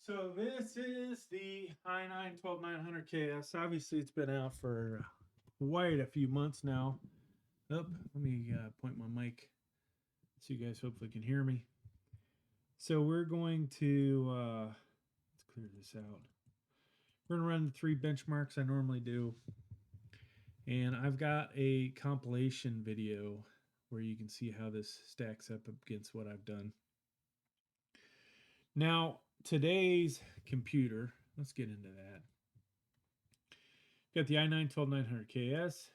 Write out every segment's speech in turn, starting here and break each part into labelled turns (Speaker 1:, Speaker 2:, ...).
Speaker 1: So this is the I9-12900KS. Obviously, it's been out for quite a few months now. Let me point my mic so you guys hopefully can hear me. So we're going to, let's clear this out. We're going to run the 3 benchmarks I normally do. And I've got a compilation video where you can see how this stacks up against what I've done. Now, today's computer, let's get into that. Got the i9-12900KS,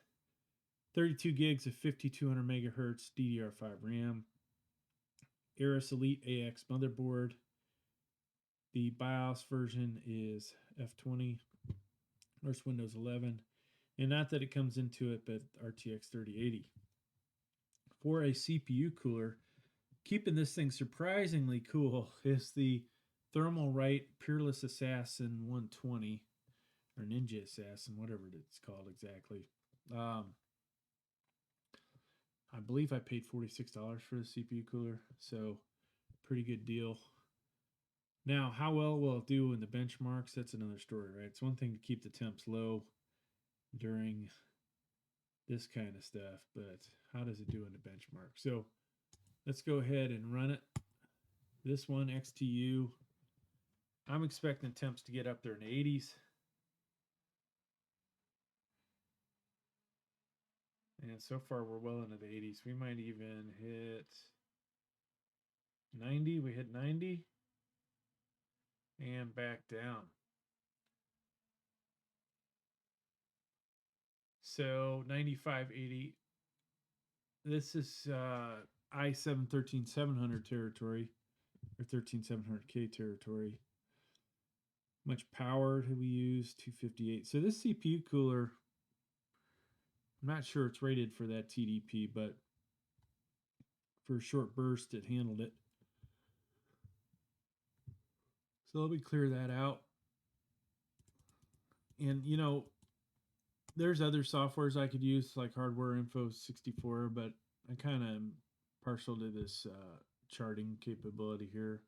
Speaker 1: 32 gigs of 5200 megahertz DDR5 RAM, Aorus Elite AX motherboard. The BIOS version is F20, or it's Windows 11. And not that it comes into it, but RTX 3080. For a CPU cooler, keeping this thing surprisingly cool is the Thermalright Peerless Assassin 120, or Ninja Assassin, whatever it's called exactly. I believe I paid $46 for the CPU cooler, so pretty good deal. Now, how well will it do in the benchmarks? That's another story, right? It's one thing to keep the temps low during this kind of stuff, but how does it do in the benchmark? So let's go ahead and run it. This one, XTU, I'm expecting temps to get up there in the 80s. And so far, we're well into the 80s. We might even hit 90. We hit 90 and back down. So 9580. This is i7 13700 territory, or 13700K territory. Much power do we use? 258. So this CPU cooler, I'm not sure it's rated for that TDP, but for a short burst, it handled it. So let me clear that out. And, you know, there's other softwares I could use, like Hardware Info 64, but I kind of am partial to this charting capability here.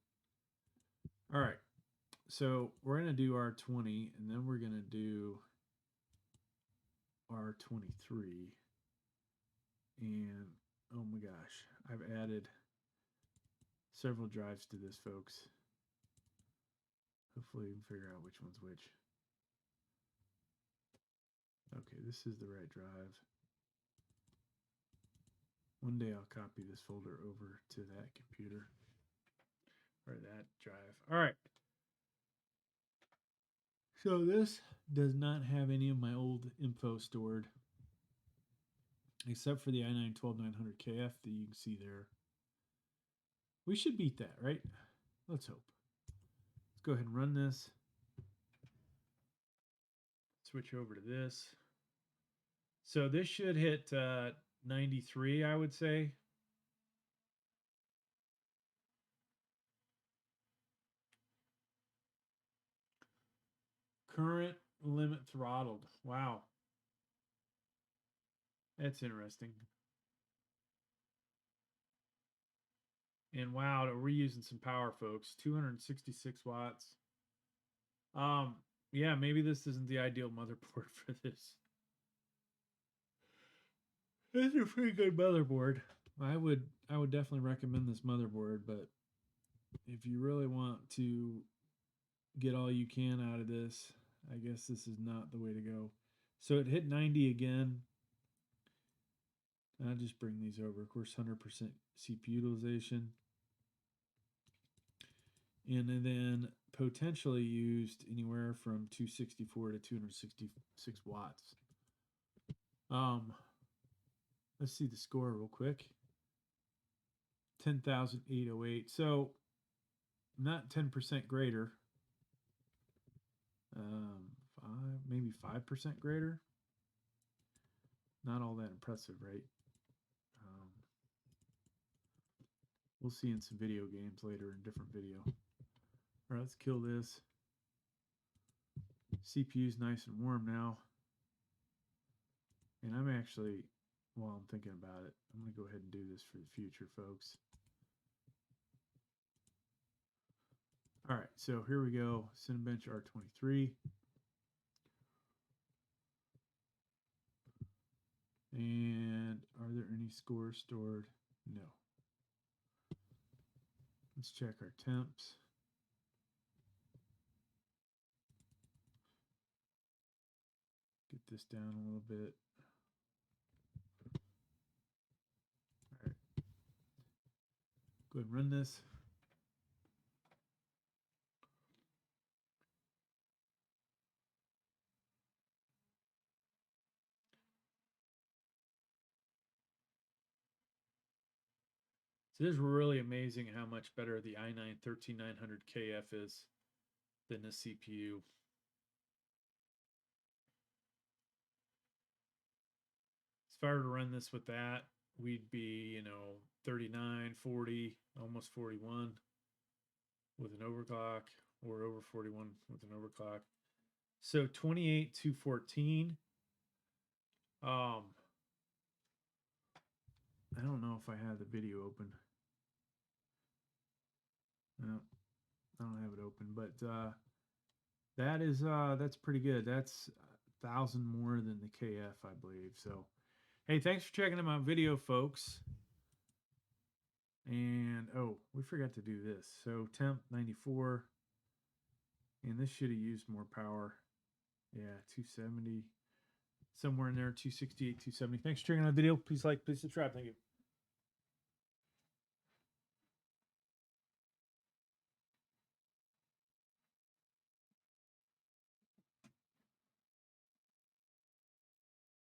Speaker 1: All right. So we're going to do R20, and then we're going to do R23. And, oh my gosh, I've added several drives to this, folks. Hopefully you can figure out which one's which. Okay, this is the right drive. One day I'll copy this folder over to that computer, or that drive. All right. So this does not have any of my old info stored, except for the i9-12900KF that you can see there. We should beat that, right? Let's hope. Let's go ahead and run this. Switch over to this. So this should hit 93, I would say. Current limit throttled. Wow. That's interesting. And wow, we're using some power, folks. 266 watts. Yeah, maybe this isn't the ideal motherboard for this. It's a pretty good motherboard. I would definitely recommend this motherboard, but if you really want to get all you can out of this, I guess this is not the way to go. So it hit 90 again. I'll just bring these over. Of course, 100% CPU utilization. And then potentially used anywhere from 264 to 266 watts. Let's see the score real quick. 10,808. So not 10% greater. Maybe 5% greater. Not all that impressive, right? We'll see in some video games later in a different video. All right, let's kill this. CPU's nice and warm now. And I'm actually, while I'm thinking about it, I'm going to go ahead and do this for the future, folks. All right, so here we go. Cinebench R23. And are there any scores stored? No. Let's check our temps. Get this down a little bit. All right. Go ahead and run this. So this is really amazing how much better the i9-13900KF is than the CPU. If I were to run this with that, we'd be, 39, 40, almost 41 with an overclock, or over 41 with an overclock. So 28 to 14. I don't know if I have the video open. No, I don't have it open, but that's pretty good. That's 1,000 more than the KF, I believe. So, hey, thanks for checking out my video, folks. And oh, we forgot to do this. So temp 94, and this should have used more power. Yeah, 270, somewhere in there, 268, 270. Thanks for checking out the video. Please like, please subscribe. Thank you.